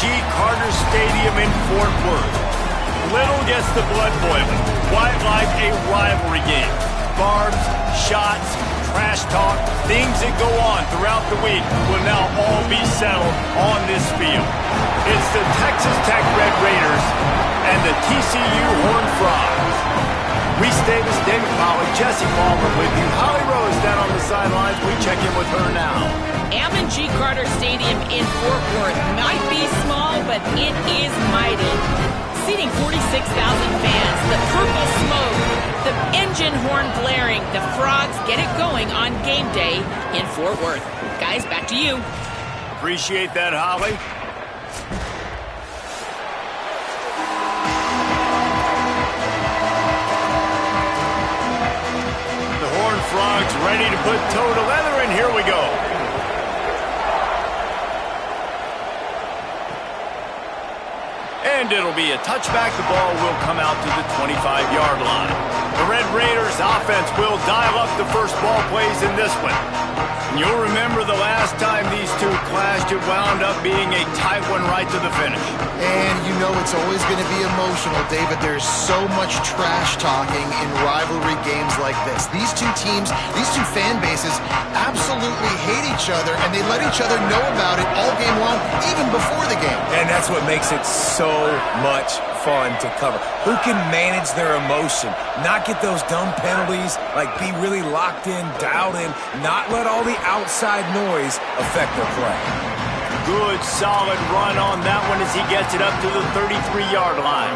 G. Carter Stadium in Fort Worth. Little gets the blood boiling, quite like a rivalry game. Barbs, shots, trash talk, things that go on throughout the week will now all be settled on this field. It's the Texas Tech Red Raiders and the TCU Horned Frogs. Reese Davis, David Pollack, Jesse Palmer with you. Holly Rose down on the sidelines. We check in with her now. G. Carter Stadium in Fort Worth might be small, but it is mighty. Seating 46,000 fans, the purple smoke, the engine horn blaring, the Frogs get it going on game day in Fort Worth. Guys, back to you. Appreciate that, Holly. Frogs ready to put toe to leather, and here we go. And it'll be a touchback. The ball will come out to the 25-yard line. The Red Raiders offense will dial up the first ball plays in this one. And you'll remember the last time these two clashed, it wound up being a tight one right to the finish. And you know it's always going to be emotional, David. There's so much trash talking in rivalry games like this. These two teams, these two fan bases absolutely hate each other, and they let each other know about it all game long, even before the game. And that's what makes it so much fun to cover. Who can manage their emotion, not get those dumb penalties, like be really locked in, dialed in, not let all the outside noise affect their play. Good, solid run on that one as he gets it up to the 33-yard line.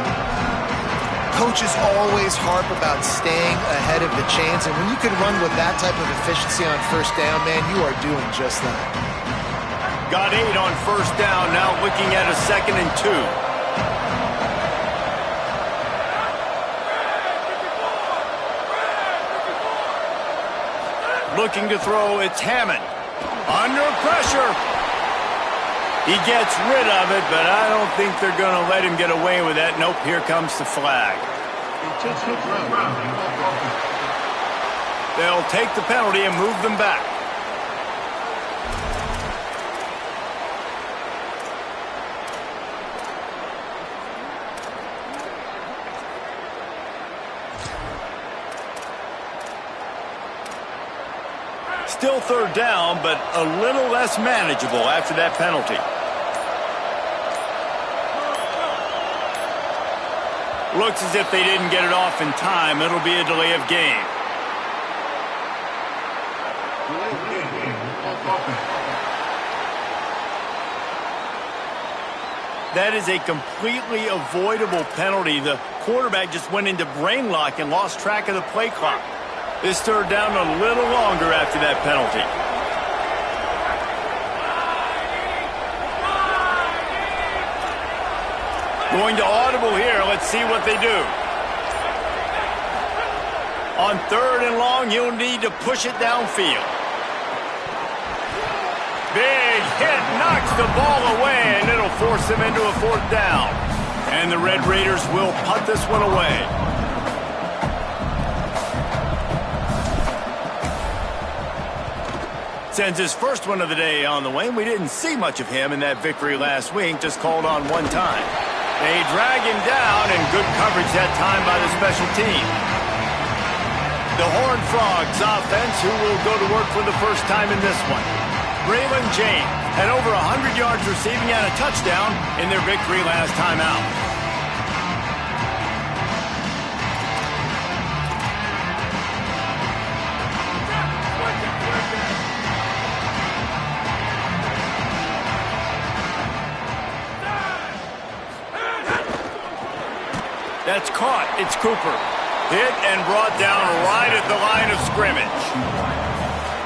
Coaches always harp about staying ahead of the chains, and when you can run with that type of efficiency on first down, man, you are doing just that. Got 8 on first down, now looking at a 2nd and 2. Looking to throw, it's Hammond. Under pressure. He gets rid of it, but I don't think they're going to let him get away with that. Nope, here comes the flag. They'll take the penalty and move them back. Still third down, but a little less manageable after that penalty. Looks as if they didn't get it off in time. It'll be a delay of game. That is a completely avoidable penalty. The quarterback just went into brain lock and lost track of the play clock. This third down a little longer after that penalty. Going to audible here. Let's see what they do. On 3rd and long, he'll need to push it downfield. Big hit, knocks the ball away, and it'll force them into a 4th down. And the Red Raiders will punt this one away. Sends his first one of the day on the way. We didn't see much of him in that victory last week, just called on one time. They drag him down, and good coverage that time by the special team. The Horned Frogs offense, who will go to work for the first time in this one. Braylon James had over 100 yards receiving and a touchdown in their victory last time out. That's caught. It's Cooper. Hit and brought down right at the line of scrimmage.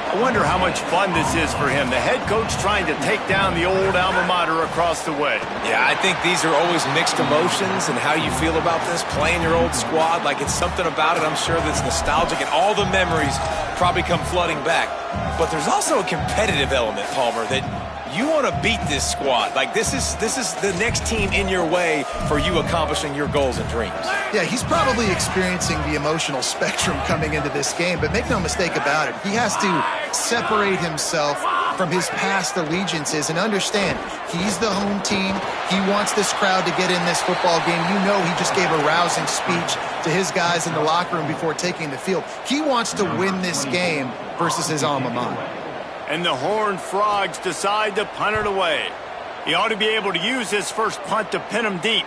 I wonder how much fun this is for him. The head coach trying to take down the old alma mater across the way. Yeah, I think these are always mixed emotions and how you feel about this, playing your old squad. Like, it's something about it, I'm sure, that's nostalgic, and all the memories probably come flooding back. But there's also a competitive element, Palmer, that you want to beat this squad. Like, this is the next team in your way for you accomplishing your goals and dreams. Yeah, he's probably experiencing the emotional spectrum coming into this game, but make no mistake about it, he has to separate himself from his past allegiances. And understand, he's the home team. He wants this crowd to get in this football game. You know he just gave a rousing speech to his guys in the locker room before taking the field. He wants to win this game versus his alma mater. And the Horned Frogs decide to punt it away. He ought to be able to use his first punt to pin him deep.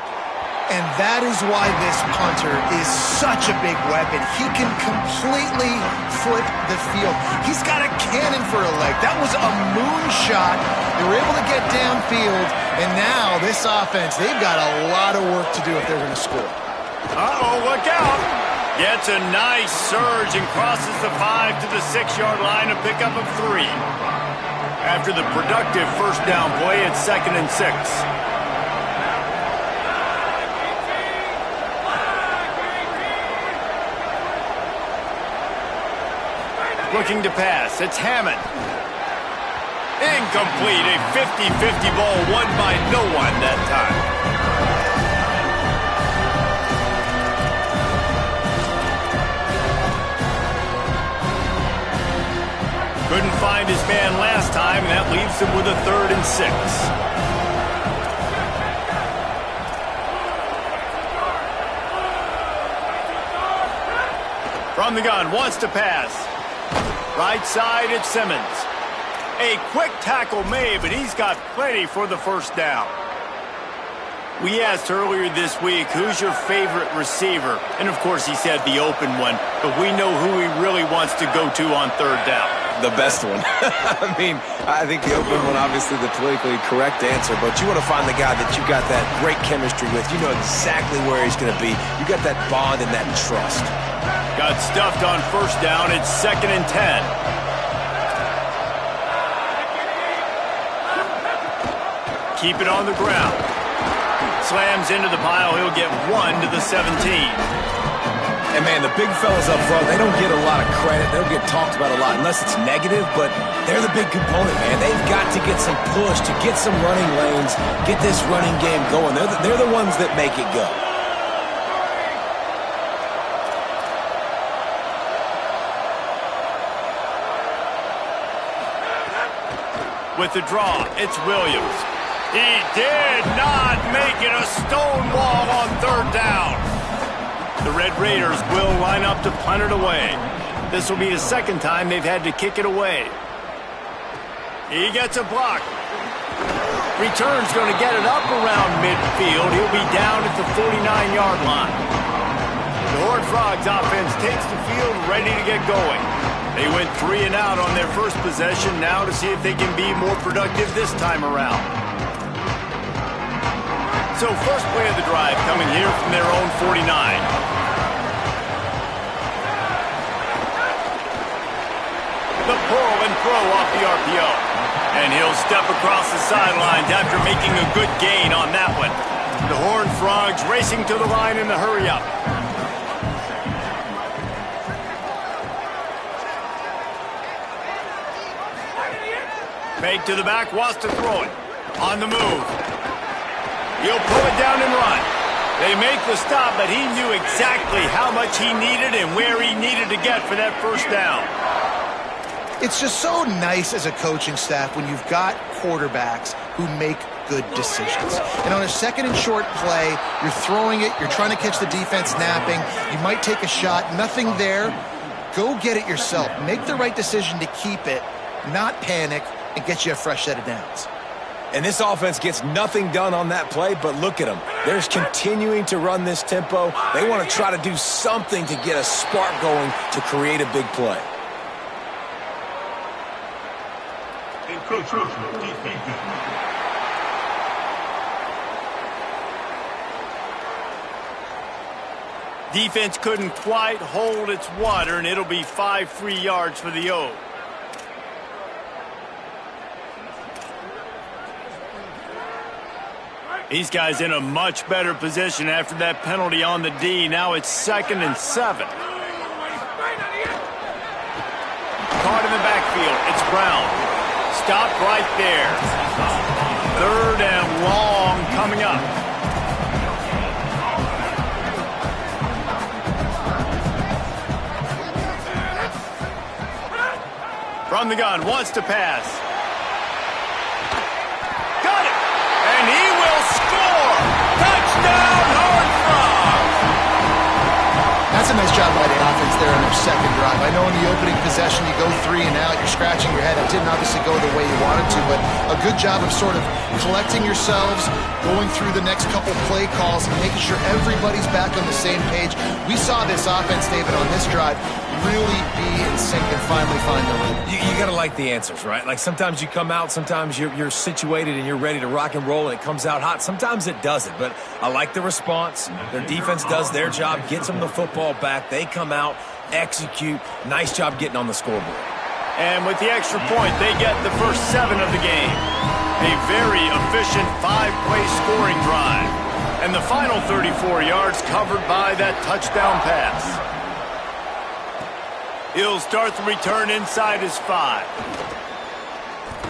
And that is why this punter is such a big weapon. He can completely flip the field. He's got a cannon for a leg. That was a moonshot. They were able to get downfield, and now this offense, they've got a lot of work to do if they're going to score. Uh-oh, look out. Gets a nice surge and crosses the 5 to the 6-yard line, a pickup of 3. After the productive first down play, it's 2nd and 6. Looking to pass, it's Hammond. Incomplete, a 50-50 ball won by no one that time. Couldn't find his man last time, and that leaves him with a 3rd and 6. From the gun, wants to pass. Right side, it's Simmons. A quick tackle made, but he's got plenty for the first down. We asked earlier this week, who's your favorite receiver? And, of course, he said the open one, but we know who he really wants to go to on 3rd down. The best one. I mean, I think the open one, obviously the politically correct answer, but you want to find the guy that you got that great chemistry with. You know exactly where he's going to be. You got that bond and that trust. Got stuffed on first down. It's 2nd and 10. Keep it on the ground. Slams into the pile. He'll get 1 to the 17. And, man, the big fellas up front, they don't get a lot of credit. They don't get talked about a lot unless it's negative, but they're the big component, man. They've got to get some push, to get some running lanes, get this running game going. They're the ones that make it go. With the draw, it's Williams. He did not make it a stone wall on 3rd down. The Red Raiders will line up to punt it away. This will be the 2nd time they've had to kick it away. He gets a block. Return's going to get it up around midfield. He'll be down at the 49-yard line. The Horned Frogs offense takes the field ready to get going. They went 3 and out on their first possession, now to see if they can be more productive this time around. So first play of the drive coming here from their own 49. The pull and throw off the RPO. And he'll step across the sidelines after making a good gain on that one. The Horned Frogs racing to the line in the hurry-up. Fake to the back, wants to throw it. On the move. He'll pull it down and run. They make the stop, but he knew exactly how much he needed and where he needed to get for that first down. It's just so nice as a coaching staff when you've got quarterbacks who make good decisions. And on a 2nd and short play, you're throwing it, you're trying to catch the defense napping, you might take a shot, nothing there. Go get it yourself. Make the right decision to keep it, not panic, and get you a fresh set of downs. And this offense gets nothing done on that play, but look at them. They're continuing to run this tempo. They want to try to do something to get a spark going to create a big play. Defense couldn't quite hold its water, and it'll be 5 free yards for the O. These guys in a much better position after that penalty on the D. Now it's 2nd and 7. Caught in the backfield. It's Brown. Stopped right there. 3rd and long coming up. From the gun, wants to pass. Touchdown, Horned Frogs! That's a nice job by the offense there on their second drive. I know in the opening possession you go 3 and out, you're scratching your head. It didn't obviously go the way you wanted to, but a good job of sort of collecting yourselves, going through the next couple play calls, and making sure everybody's back on the same page. We saw this offense, David, on this drive really be in sync and finally find their rhythm. You got to like the answers, right? Like sometimes you come out, sometimes you're situated and you're ready to rock and roll and it comes out hot. Sometimes it doesn't, but I like the response. Their defense does their job, gets them the football back. They come out, execute. Nice job getting on the scoreboard. And with the extra point, they get the first 7 of the game. A very efficient 5-play scoring drive. And the final 34 yards covered by that touchdown pass. He'll start the return inside his 5.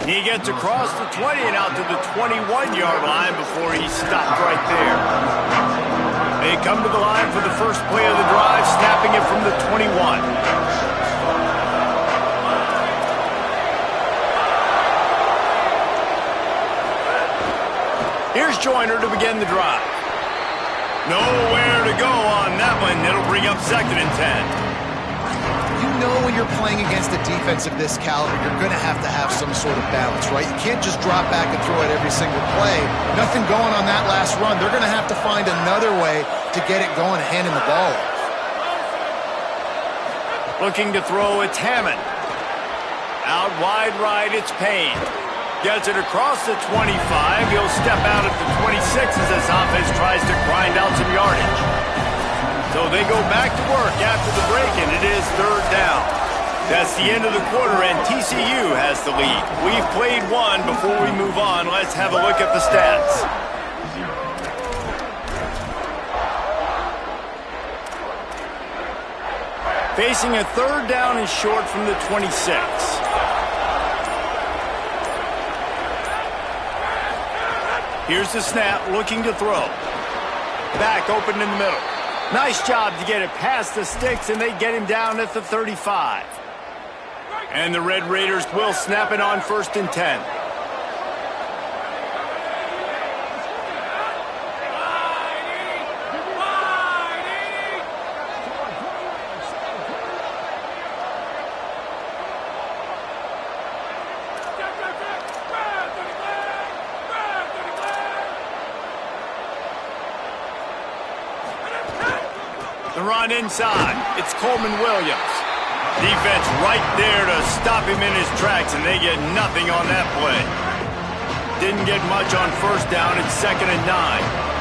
He gets across the 20 and out to the 21-yard line before he's stopped right there. They come to the line for the first play of the drive, snapping it from the 21. Here's Joyner to begin the drive. Nowhere to go on that one. It'll bring up 2nd and 10. You know when you're playing against a defense of this caliber, you're going to have some sort of balance, right? You can't just drop back and throw it every single play. Nothing going on that last run. They're going to have to find another way to get it going and handing the ball off. Looking to throw, it's Hammond. Out wide right, it's Payne. Gets it across the 25. He'll step out at the 26 as this offense tries to grind out some yardage. So they go back to work after the break, and it is 3rd down. That's the end of the quarter, and TCU has the lead. We've played one. Before we move on, let's have a look at the stats. Facing a 3rd down and short from the 26. Here's the snap, looking to throw. Back open in the middle. Nice job to get it past the sticks, and they get him down at the 35. And the Red Raiders will snap it on 1st and 10. The run inside. It's Coleman Williams. Defense right there to stop him in his tracks, and they get nothing on that play. Didn't get much on 1st down. It's 2nd and 9.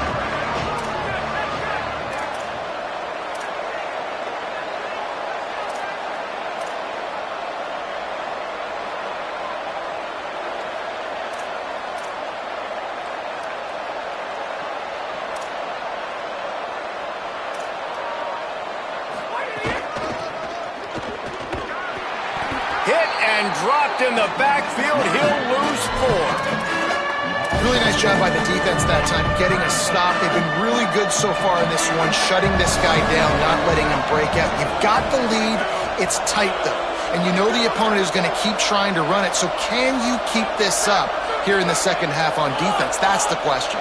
Dropped in the backfield, he'll lose 4. Really nice job by the defense that time, getting a stop. They've been really good so far in this one, shutting this guy down, not letting him break out. You've got the lead. It's tight, though. And you know the opponent is going to keep trying to run it. So can you keep this up here in the second half on defense? That's the question.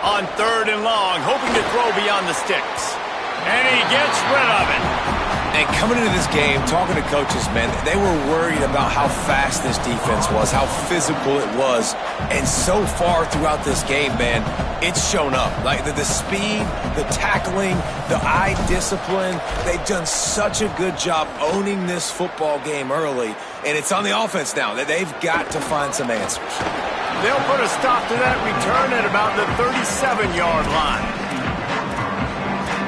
On 3rd and long, hoping to throw beyond the sticks. And he gets rid of it. And coming into this game, talking to coaches, man, they were worried about how fast this defense was, how physical it was. And so far throughout this game, man, it's shown up. Like the speed, the tackling, the eye discipline. They've done such a good job owning this football game early. And it's on the offense now. They've got to find some answers. They'll put a stop to that return at about the 37-yard line.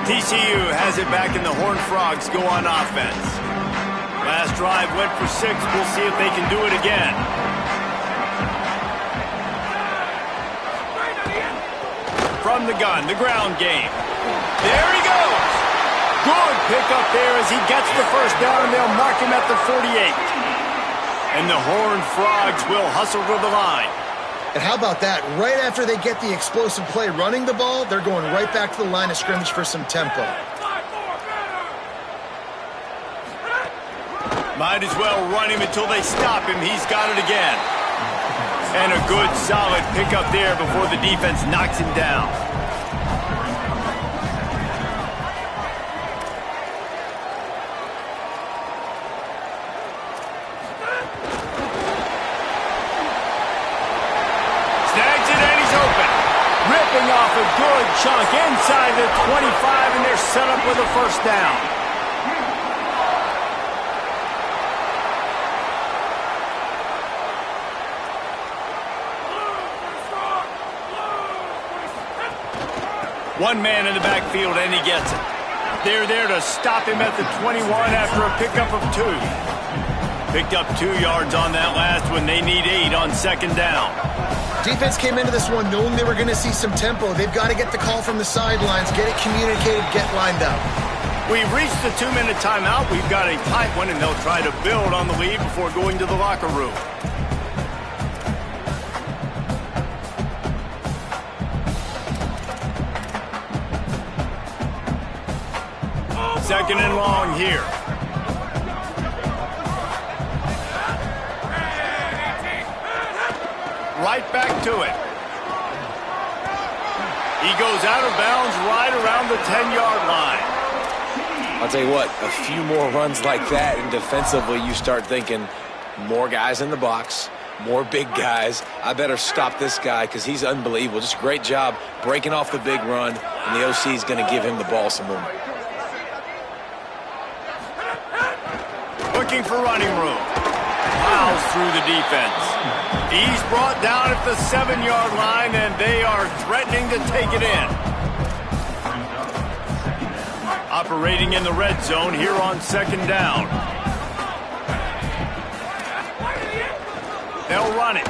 TCU has it back, and the Horned Frogs go on offense. Last drive went for 6. We'll see if they can do it again. From the gun, the ground game. There he goes. Good pickup there as he gets the first down, and they'll mark him at the 48. And the Horned Frogs will hustle to the line. And how about that? Right after they get the explosive play running the ball, they're going right back to the line of scrimmage for some tempo. Might as well run him until they stop him. He's got it again. And a good, solid pickup there before the defense knocks him down. Snags it, and he's open. Ripping off a good chunk inside the 25, and they're set up with a first down. One man in the backfield, and he gets it. They're there to stop him at the 21 after a pickup of 2. Picked up 2 yards on that last one. They need 8 on second down. Defense came into this one knowing they were going to see some tempo. They've got to get the call from the sidelines, get it communicated, get lined up. We've reached the 2-minute timeout. We've got a tight one, and they'll try to build on the lead before going to the locker room. Second and long here. Right back to it. He goes out of bounds right around the 10-yard line. I'll tell you what, a few more runs like that, and defensively you start thinking more guys in the box, more big guys. I better stop this guy because he's unbelievable. Just a great job breaking off the big run, and the OC is going to give him the ball some more. Looking for running room. Plows through the defense. He's brought down at the 7-yard line, and they are threatening to take it in. Operating in the red zone here on second down. They'll run it.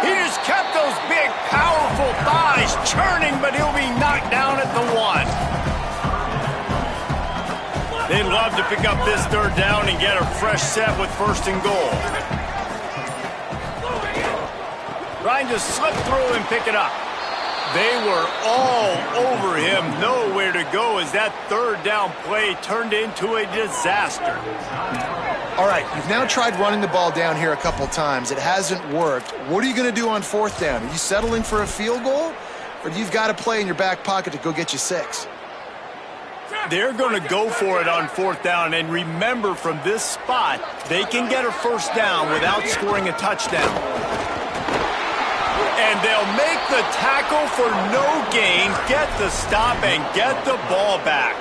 He just kept those big, powerful thighs churning, but he'll be knocked down at the 1. They'd love to pick up this third down and get a fresh set with first and goal. Trying to slip through and pick it up. They were all over him, nowhere to go as that third down play turned into a disaster. All right, you've now tried running the ball down here a couple times. It hasn't worked. What are you going to do on fourth down? Are you settling for a field goal? Or do you've got a play in your back pocket to go get you 6? They're going to go for it on fourth down, and remember, from this spot, they can get a first down without scoring a touchdown. And they'll make the tackle for no gain, get the stop, and get the ball back.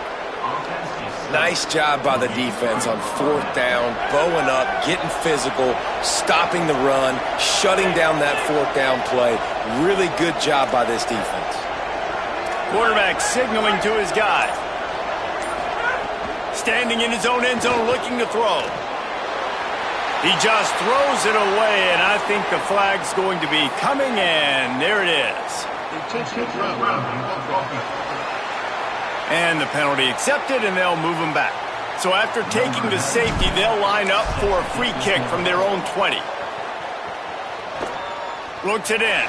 Nice job by the defense on fourth down, bowing up, getting physical, stopping the run, shutting down that fourth down play. Really good job by this defense. Quarterback signaling to his guy. Standing in his own end zone looking to throw. He just throws it away, and I think the flag's going to be coming, and there it is. And the penalty accepted, and they'll move him back. So after taking the safety, they'll line up for a free kick from their own 20. Looks it in.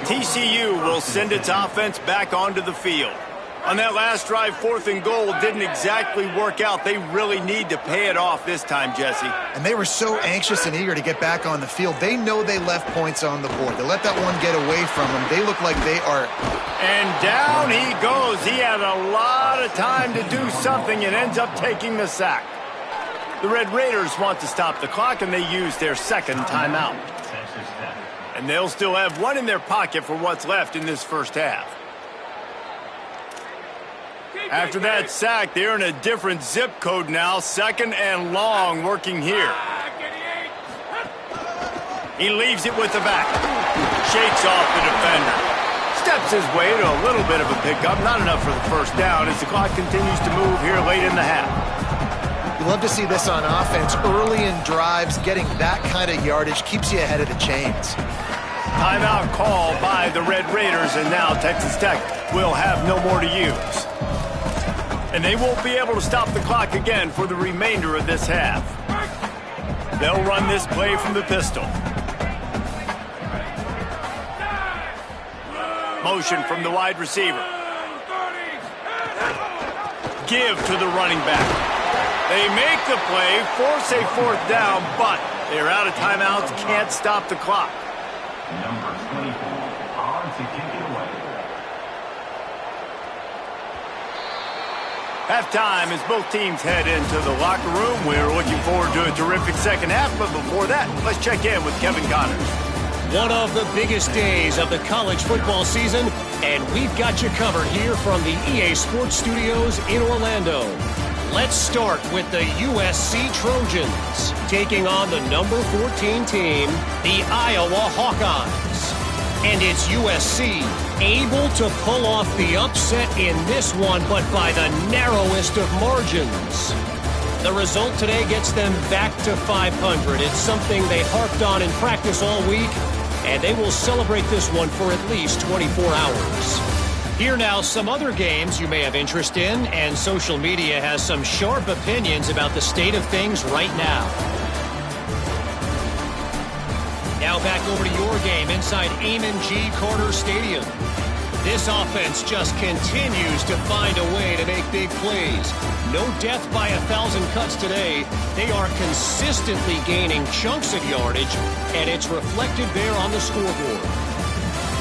TCU will send its offense back onto the field. On that last drive, fourth and goal didn't exactly work out. They really need to pay it off this time, Jesse. And they were so anxious and eager to get back on the field. They know they left points on the board. To let that one get away from them, they look like they are... And down he goes. He had a lot of time to do something and ends up taking the sack. The Red Raiders want to stop the clock, and they use their second timeout. And they'll still have one in their pocket for what's left in this first half. After that sack, they're in a different zip code now. Second and long working here. He leaves it with the back. Shakes off the defender. Steps his way to a little bit of a pickup. Not enough for the first down as the clock continues to move here late in the half. You love to see this on offense. Early in drives, getting that kind of yardage keeps you ahead of the chains. Timeout call by the Red Raiders, and now Texas Tech will have no more to use. And they won't be able to stop the clock again for the remainder of this half. They'll run this play from the pistol. Motion from the wide receiver. give to the running back. They make the play, force a fourth down, but they're out of timeouts, can't stop the clock. Number 24 on to kick it away. Halftime as both teams head into the locker room. We're looking forward to a terrific second half, but before that, let's check in with Kevin Connors. One of the biggest days of the college football season, and we've got you covered here from the EA Sports Studios in Orlando. Let's start with the USC Trojans, taking on the number 14 team, the Iowa Hawkeyes. And it's USC able to pull off the upset in this one, but by the narrowest of margins. The result today gets them back to 500. It's something they harped on in practice all week, and they will celebrate this one for at least 24 hours. Here now, some other games you may have interest in, and social media has some sharp opinions about the state of things right now. Now back over to your game inside Amon G. Carter Stadium. This offense just continues to find a way to make big plays. No death by 1,000 cuts today. They are consistently gaining chunks of yardage, and it's reflected there on the scoreboard.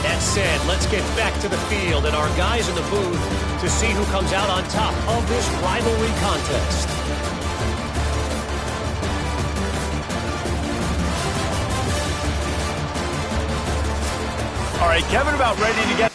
That said, let's get back to the field and our guys in the booth to see who comes out on top of this rivalry contest. All right, Kevin, about ready to get...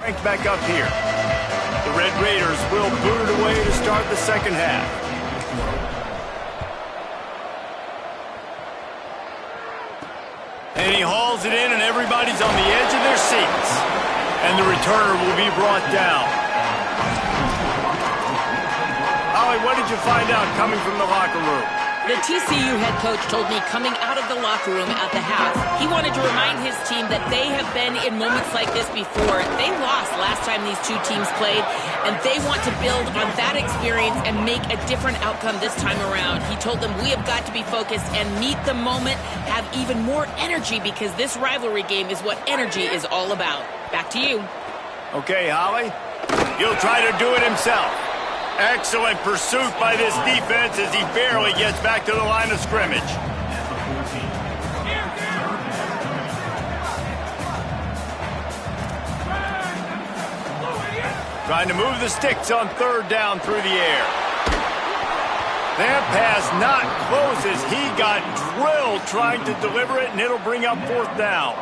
Ranked back up here. The Red Raiders will boot it away to start the second half. And he hauls it in, and everybody's on the edge of their seats. And the returner will be brought down. Holly, what did you find out coming from the locker room? The TCU head coach told me coming out of the locker room at the half, he wanted to remind his team that they have been in moments like this before. They lost last time these two teams played, and they want to build on that experience and make a different outcome this time around. He told them we have got to be focused and meet the moment, have even more energy, because this rivalry game is what energy is all about. Back to you. Okay, Holly. He'll try to do it himself. Excellent pursuit by this defense as he barely gets back to the line of scrimmage. Trying to move the sticks on third down through the air. That pass not close as he got drilled trying to deliver it, and it'll bring up fourth down.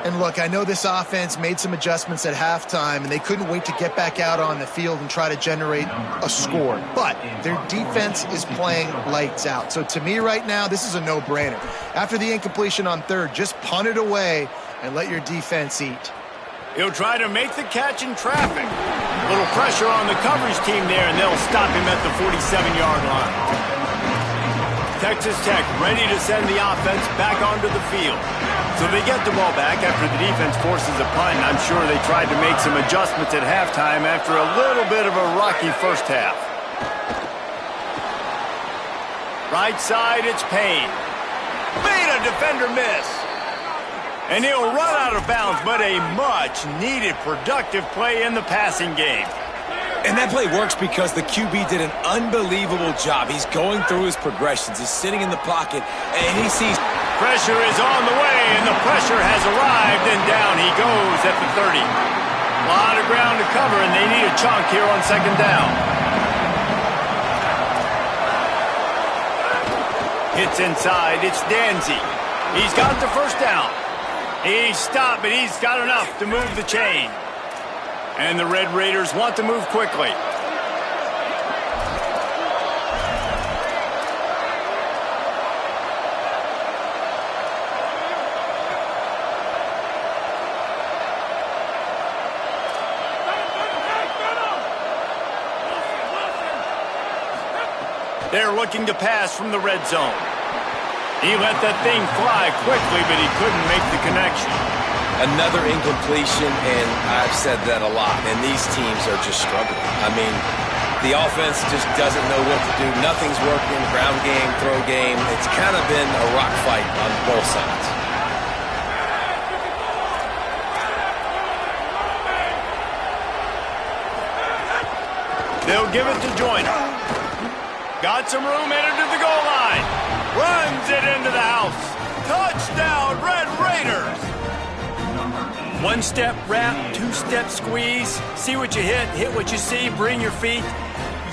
And look, I know this offense made some adjustments at halftime, and they couldn't wait to get back out on the field and try to generate a score. But their defense is playing lights out. So to me right now, this is a no-brainer. After the incompletion on third, just punt it away and let your defense eat. He'll try to make the catch in traffic. A little pressure on the coverage team there, and they'll stop him at the 47-yard line. Texas Tech ready to send the offense back onto the field. So they get the ball back after the defense forces a punt. I'm sure they tried to make some adjustments at halftime after a little bit of a rocky first half. Right side, it's Payne. Made a defender miss. And he'll run out of bounds, but a much-needed productive play in the passing game. And that play works because the QB did an unbelievable job. He's going through his progressions. He's sitting in the pocket, and he sees... Pressure is on the way, and the pressure has arrived, and down he goes at the 30. A lot of ground to cover, and they need a chunk here on second down. Hits inside, it's Danzy. He's got the first down. He's stopped, but he's got enough to move the chain. And the Red Raiders want to move quickly. They're looking to pass from the red zone. He let that thing fly quickly, but he couldn't make the connection. Another incompletion, and I've said that a lot, and these teams are just struggling. I mean, the offense just doesn't know what to do. Nothing's working, ground game, throw game. It's kind of been a rock fight on both sides. They'll give it to Joyner. Got some room, headed to the goal line. Runs it into the house. Touchdown, Red Raiders. One-step wrap, two-step squeeze. See what you hit what you see, bring your feet.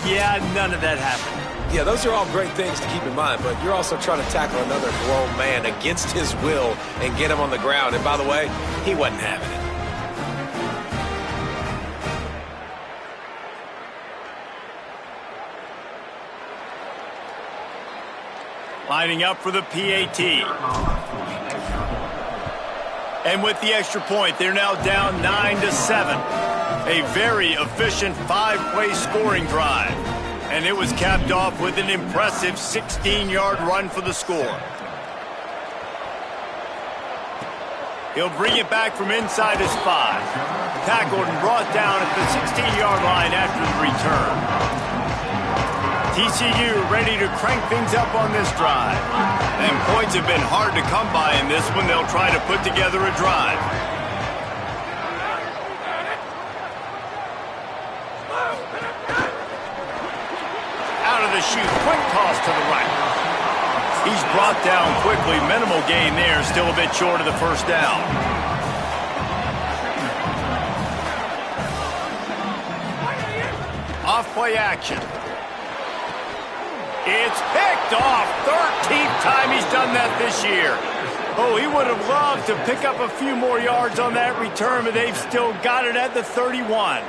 Yeah, none of that happened. Yeah, those are all great things to keep in mind, but you're also trying to tackle another grown man against his will and get him on the ground. And by the way, he wasn't having it. Lining up for the PAT. And with the extra point, they're now down 9-7. A very efficient 5-play scoring drive. And it was capped off with an impressive 16-yard run for the score. He'll bring it back from inside his 5. Tackled and brought down at the 16-yard line after the return. TCU ready to crank things up on this drive. And points have been hard to come by in this one. They'll try to put together a drive. Out of the chute, quick toss to the right. He's brought down quickly. Minimal gain there, still a bit short of the first down. Off play action. It's picked off. 13th time he's done that this year. Oh, he would have loved to pick up a few more yards on that return, but they've still got it at the 31.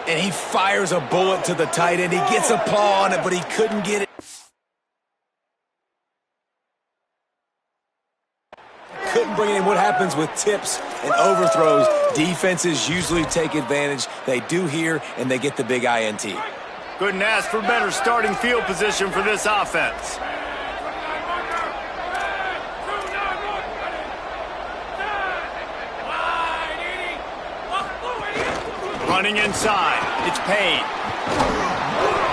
And he fires a bullet to the tight end. He gets a paw on it, but he couldn't get it. Couldn't bring it in. What happens with tips and overthrows? Defenses usually take advantage. They do here, and they get the big INT. Couldn't ask for better starting field position for this offense. Running inside, it's Payne.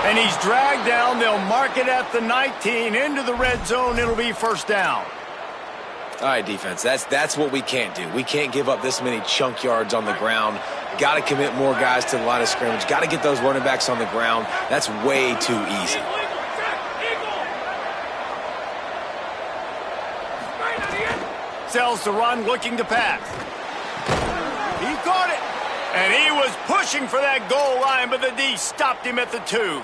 And he's dragged down. They'll mark it at the 19. Into the red zone, it'll be first down. All right, defense, that's what we can't do. We can't give up this many chunk yards on the ground. Got to commit more guys to the line of scrimmage. Got to get those running backs on the ground. That's way too easy. Sells the run, looking to pass. He caught it. And he was pushing for that goal line, but the D stopped him at the 2.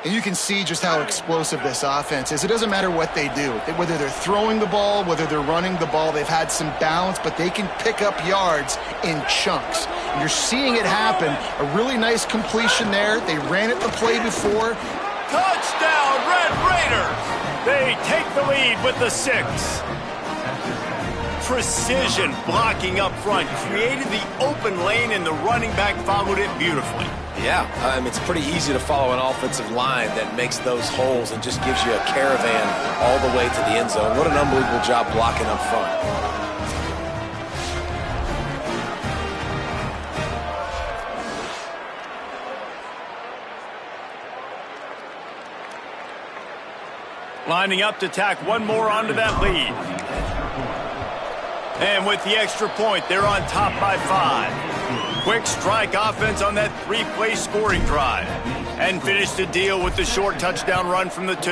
And you can see just how explosive this offense is. It doesn't matter what they do. Whether they're throwing the ball, whether they're running the ball, they've had some balance, but they can pick up yards in chunks. And you're seeing it happen. A really nice completion there. They ran it the play before. Touchdown, Red Raiders! They take the lead with the 6. Precision blocking up front created the open lane, and the running back followed it beautifully. Yeah, it's pretty easy to follow an offensive line that makes those holes and just gives you a caravan all the way to the end zone. What an unbelievable job blocking up front. Lining up to tack one more onto that lead. And with the extra point, they're on top by 5. Quick strike offense on that 3-play scoring drive. And finish the deal with the short touchdown run from the 2.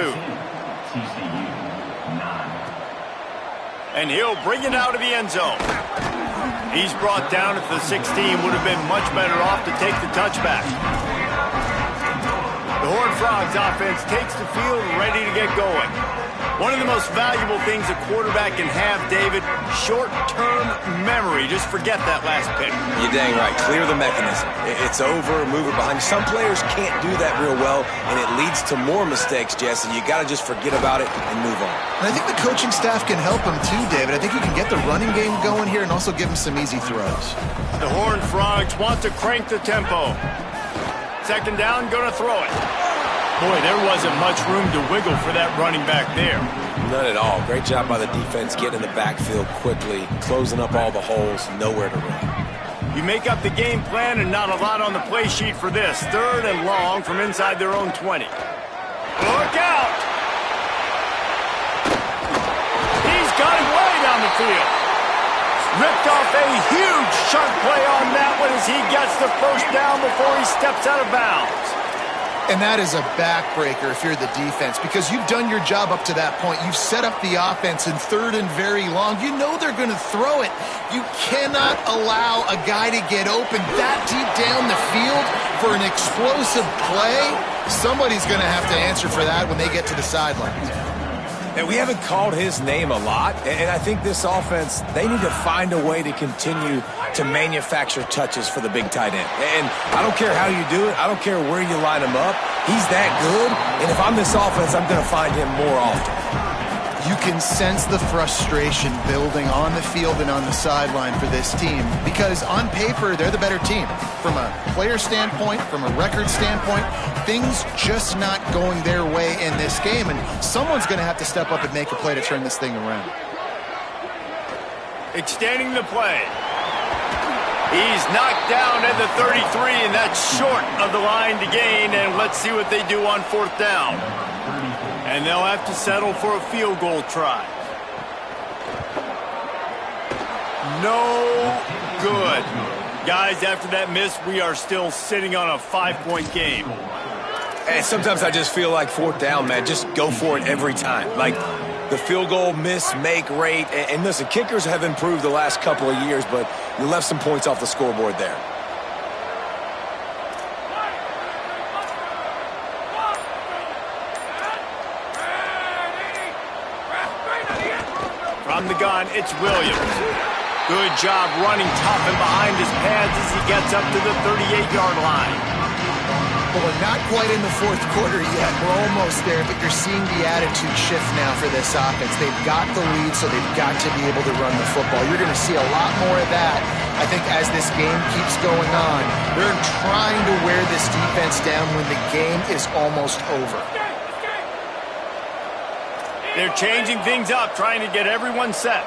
And he'll bring it out of the end zone. He's brought down at the 16. Would have been much better off to take the touchback. The Horned Frogs offense takes the field ready to get going. One of the most valuable things a quarterback can have, David, short-term memory. Just forget that last pick. You're dang right. Clear the mechanism. It's over, move it behind you. Some players can't do that real well, and it leads to more mistakes, Jesse. You got to just forget about it and move on. And I think the coaching staff can help him too, David. I think you can get the running game going here and also give him some easy throws. The Horned Frogs want to crank the tempo. Second down, going to throw it. Boy, there wasn't much room to wiggle for that running back there. None at all. Great job by the defense getting in the backfield quickly, closing up all the holes, nowhere to run. You make up the game plan and not a lot on the play sheet for this. 3rd and long from inside their own 20. Look out! He's got it way down the field. Ripped off a huge chunk play on that one as he gets the first down before he steps out of bounds. And that is a backbreaker if you're the defense, because you've done your job up to that point. You've set up the offense in 3rd and very long. You know they're going to throw it. You cannot allow a guy to get open that deep down the field for an explosive play. Somebody's going to have to answer for that when they get to the sidelines. And we haven't called his name a lot, and I think this offense, they need to find a way to continue to manufacture touches for the big tight end. And I don't care how you do it. I don't care where you line him up. He's that good, and if I'm this offense, I'm going to find him more often. You can sense the frustration building on the field and on the sideline for this team, because on paper, they're the better team. From a player standpoint, from a record standpoint, things just not going their way in this game, and someone's going to have to step up and make a play to turn this thing around. Extending the play. He's knocked down at the 33, and that's short of the line to gain, and let's see what they do on 4th down. And they'll have to settle for a field goal try. No good. Guys, after that miss, we are still sitting on a 5-point game. And sometimes I just feel like 4th down, man, just go for it every time. Like the field goal miss-make rate. And listen, kickers have improved the last couple of years, but you left some points off the scoreboard there. From the gun, it's Williams. Good job running tough and behind his pads as he gets up to the 38-yard line. Well, we're not quite in the 4th quarter yet. We're almost there, but you're seeing the attitude shift now for this offense. They've got the lead, so they've got to be able to run the football. You're going to see a lot more of that, I think, as this game keeps going on. They're trying to wear this defense down when the game is almost over. They're changing things up, trying to get everyone set.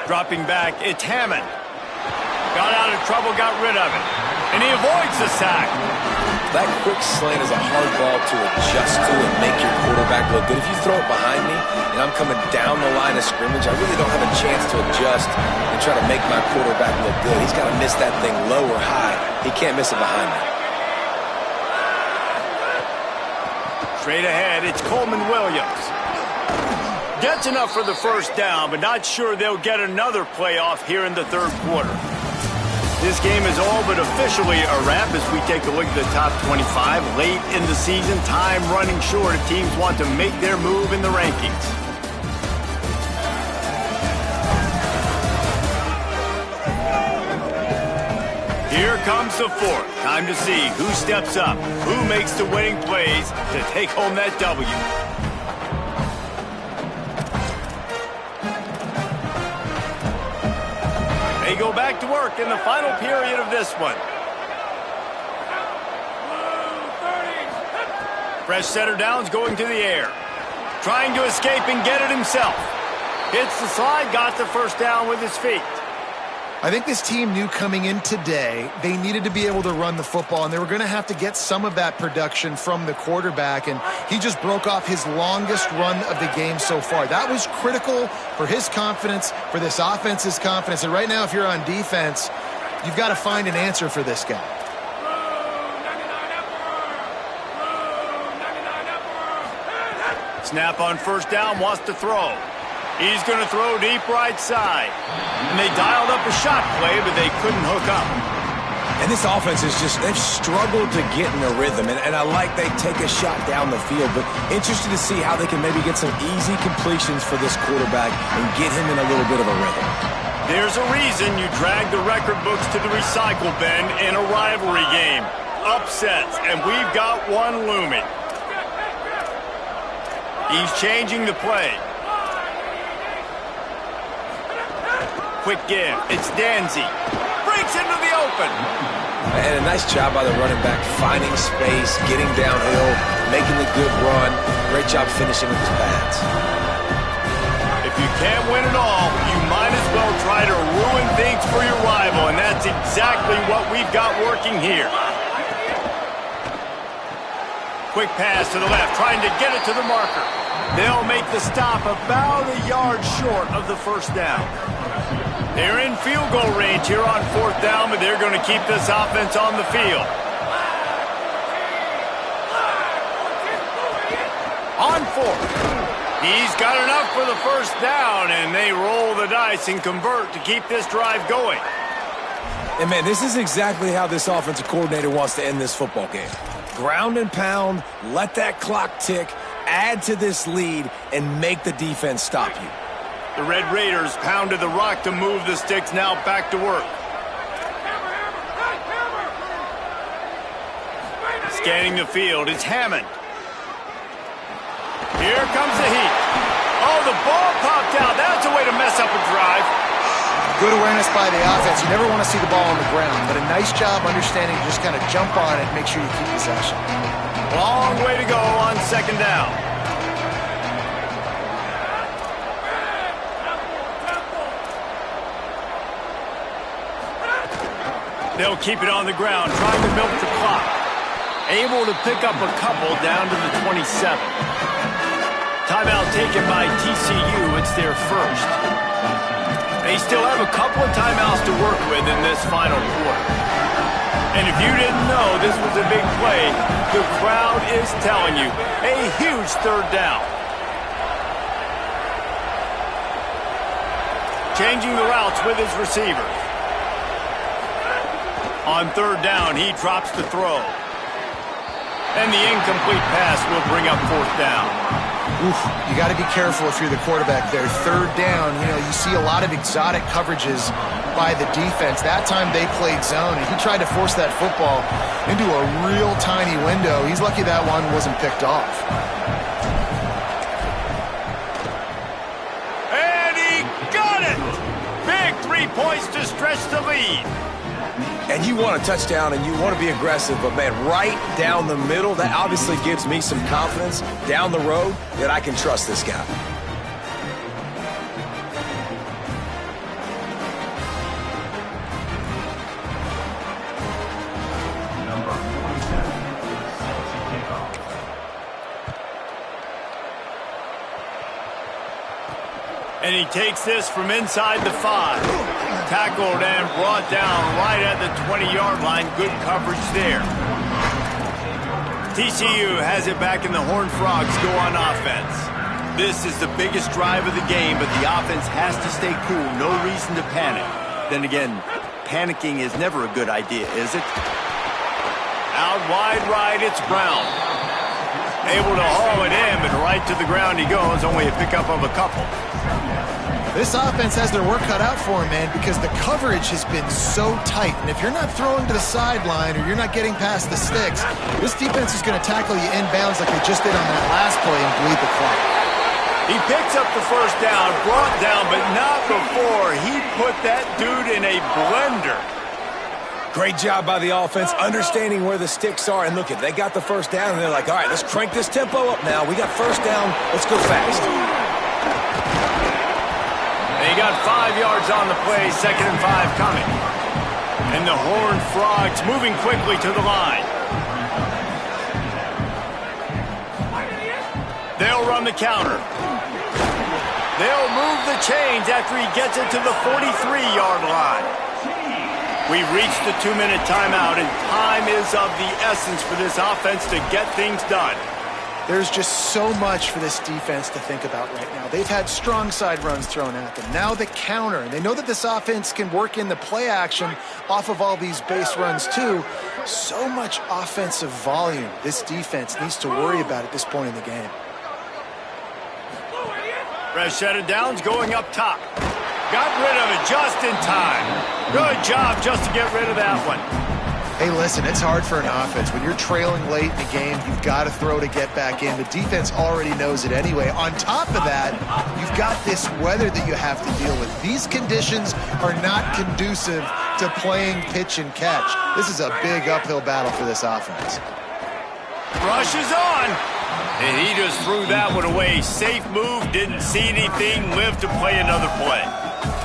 Dropping back, it's Hammond. Got out of trouble, got rid of it. And he avoids the sack. That quick slant is a hard ball to adjust to and make your quarterback look good. If you throw it behind me and I'm coming down the line of scrimmage, I really don't have a chance to adjust and try to make my quarterback look good. He's got to miss that thing low or high. He can't miss it behind me. Straight ahead, it's Coleman Williams. Gets enough for the first down, but not sure they'll get another playoff here in the third quarter. This game is all but officially a wrap as we take a look at the top 25. Late in the season, time running short if teams want to make their move in the rankings. Here comes the fourth. Time to see who steps up, who makes the winning plays to take home that W. They go back to work in the final period of this one. Fresh center downs going to the air. Trying to escape and get it himself. Hits the slide, got the first down with his feet. I think this team knew coming in today they needed to be able to run the football, and they were going to have to get some of that production from the quarterback, and he just broke off his longest run of the game so far. That was critical for his confidence, for this offense's confidence, and right now if you're on defense, you've got to find an answer for this guy. Snap on first down, wants to throw. He's going to throw deep right side. And they dialed up a shot play, but they couldn't hook up. And this offense is just, they've struggled to get in a rhythm. And I like they take a shot down the field, but interested to see how they can maybe get some easy completions for this quarterback and get him in a little bit of a rhythm. There's a reason you drag the record books to the recycle bin in a rivalry game. Upsets, and we've got one looming. He's changing the play. Quick give. It's Danzy. Breaks into the open. And a nice job by the running back, finding space, getting downhill, making the good run. Great job finishing with his pads. If you can't win it all, you might as well try to ruin things for your rival, and that's exactly what we've got working here. Quick pass to the left, trying to get it to the marker. They'll make the stop about a yard short of the first down. They're in field goal range here on fourth down, but they're going to keep this offense on the field. On fourth. He's got enough for the first down, and they roll the dice and convert to keep this drive going. And, man, this is exactly how this offensive coordinator wants to end this football game. Ground and pound, let that clock tick, add to this lead, and make the defense stop you. The Red Raiders pounded the rock to move the sticks, now back to work. Scanning the field, it's Hammond. Here comes the heat. Oh, the ball popped out. That's a way to mess up a drive. Good awareness by the offense. You never want to see the ball on the ground, but a nice job understanding to just kind of jump on it and make sure you keep possession. Long way to go on second down. They'll keep it on the ground, trying to milk the clock. Able to pick up a couple down to the 27. Timeout taken by TCU. It's their first. They still have a couple of timeouts to work with in this final quarter. And if you didn't know this was a big play, the crowd is telling you, a huge third down. Changing the routes with his receivers. On third down, he drops the throw. And the incomplete pass will bring up fourth down. Oof, you got to be careful if you're the quarterback there. Third down, you see a lot of exotic coverages by the defense. That time they played zone, and he tried to force that football into a real tiny window. He's lucky that one wasn't picked off. And he got it! Big 3 points to stretch the lead. And you want a touchdown and you want to be aggressive, but, man, right down the middle, that obviously gives me some confidence down the road that I can trust this guy. Number 47, Celtic kickoff. And he takes this from inside the 5. Tackled and brought down right at the 20-yard line. Good coverage there. TCU has it back, and the Horned Frogs go on offense. This is the biggest drive of the game, but the offense has to stay cool. No reason to panic. Then again, panicking is never a good idea, is it? Out wide right, it's Brown. Able to haul it in, but right to the ground he goes. Only a pickup of a couple. This offense has their work cut out for him, man, because the coverage has been so tight. And if you're not throwing to the sideline or you're not getting past the sticks, this defense is going to tackle you inbounds like they just did on that last play and bleed the clock. He picks up the first down, brought down, but not before he put that dude in a blender. Great job by the offense, understanding where the sticks are. And look, they got the first down, and they're like, all right, let's crank this tempo up now. We got first down. Let's go fast. They got 5 yards on the play, 2nd and 5 coming. And the Horned Frogs moving quickly to the line. They'll run the counter. They'll move the chains after he gets it to the 43-yard line. We've reached the 2-minute timeout, and time is of the essence for this offense to get things done. There's just so much for this defense to think about right now. They've had strong side runs thrown at them. Now the counter, and they know that this offense can work in the play action off of all these base runs too. So much offensive volume this defense needs to worry about at this point in the game. Rashad Downs going up top. Got rid of it just in time. Good job just to get rid of that one. Hey, listen, it's hard for an offense. When you're trailing late in the game, you've got to throw to get back in. The defense already knows it anyway. On top of that, you've got this weather that you have to deal with. These conditions are not conducive to playing pitch and catch. This is a big uphill battle for this offense. Rush is on. And he just threw that one away. Safe move, didn't see anything, lived to play another play.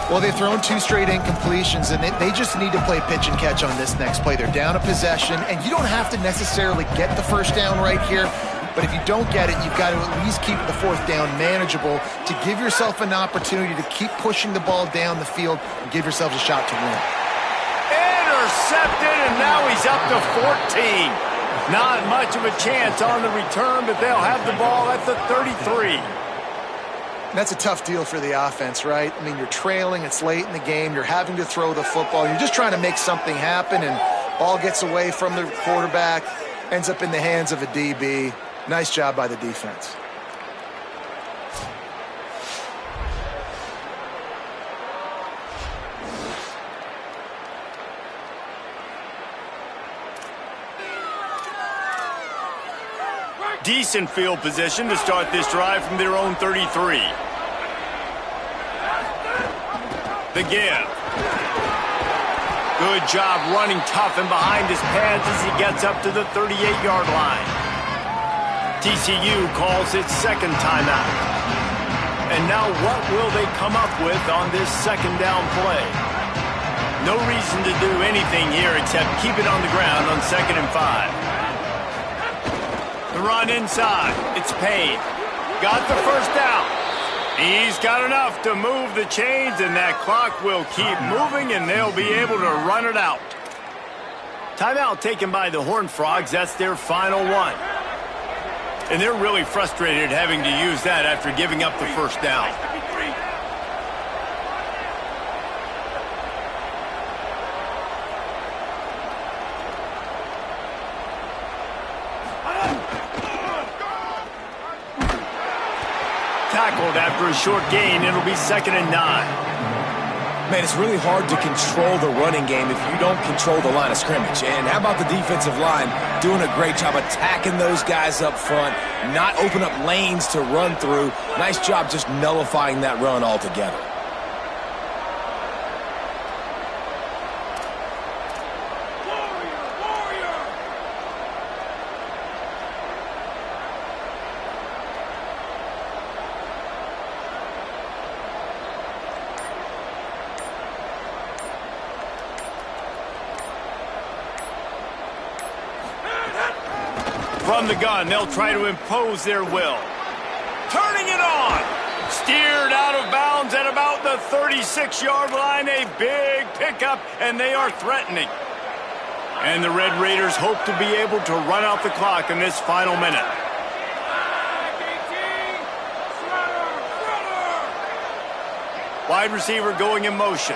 Well, they've thrown 2 straight incompletions, and they just need to play pitch and catch on this next play. They're down a possession, and you don't have to necessarily get the first down right here, but if you don't get it, you've got to at least keep the 4th down manageable to give yourself an opportunity to keep pushing the ball down the field and give yourselves a shot to win. Intercepted, and now he's up to 14. Not much of a chance on the return, but they'll have the ball at the 33. That's a tough deal for the offense, right? I mean, you're trailing, it's late in the game, you're having to throw the football, you're just trying to make something happen, and ball gets away from the quarterback, ends up in the hands of a DB. Nice job by the defense. Decent field position to start this drive from their own 33. The give. Good job running tough and behind his pads as he gets up to the 38-yard line. TCU calls its 2nd timeout. And now what will they come up with on this 2nd down play? No reason to do anything here except keep it on the ground on 2nd and 5. The run inside. It's Payne. Got the first down. He's got enough to move the chains, and that clock will keep moving, and they'll be able to run it out. Timeout taken by the Horned Frogs. That's their final one. And they're really frustrated having to use that after giving up the first down. Tackled after a short gain. It'll be 2nd and 9. Man, it's really hard to control the running game if you don't control the line of scrimmage. And how about the defensive line doing a great job attacking those guys up front, not open up lanes to run through. Nice job just nullifying that run altogether. From the gun, they'll try to impose their will. Turning it on. Steered out of bounds at about the 36-yard line. A big pickup, and they are threatening. And the Red Raiders hope to be able to run out the clock in this final minute. Wide receiver going in motion.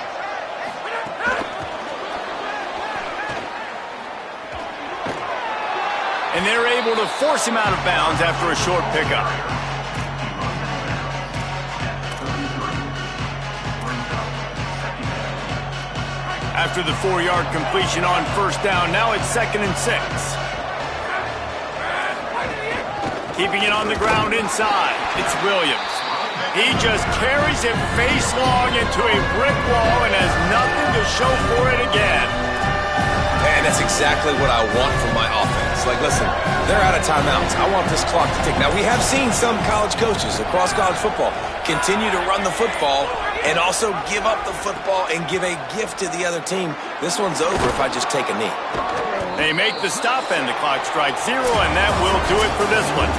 And they're able to force him out of bounds after a short pickup. After the 4-yard completion on first down, now it's 2nd and 6. Keeping it on the ground inside, it's Williams. He just carries it face long into a brick wall and has nothing to show for it again. Man, that's exactly what I want from my offense. Like, listen, they're out of timeouts. I want this clock to tick. Now, we have seen some college coaches across college football continue to run the football and also give up the football and give a gift to the other team. This one's over if I just take a knee. They make the stop and the clock strikes 0, and that will do it for this one.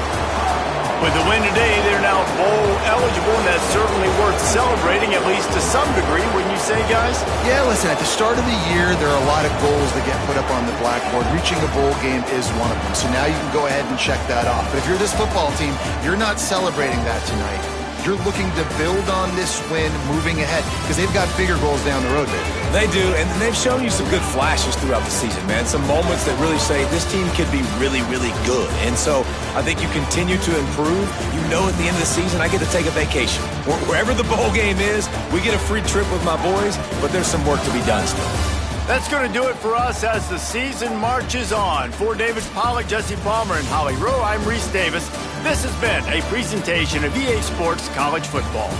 With the win today, they're now bowl eligible, and that's certainly worth celebrating, at least to some degree, wouldn't you say, guys? Yeah, listen, at the start of the year, there are a lot of goals that get put up on the blackboard. Reaching a bowl game is one of them. So now you can go ahead and check that off. But if you're this football team, you're not celebrating that tonight. You're looking to build on this win moving ahead because they've got bigger goals down the road, baby. They do, and they've shown you some good flashes throughout the season, man. Some moments that really say this team could be really, really good. And so I think you continue to improve. You know at the end of the season, I get to take a vacation. Wherever the bowl game is, we get a free trip with my boys, but there's some work to be done still. That's going to do it for us as the season marches on. For David Pollack, Jesse Palmer, and Holly Rowe, I'm Reese Davis. This has been a presentation of EA Sports College Football.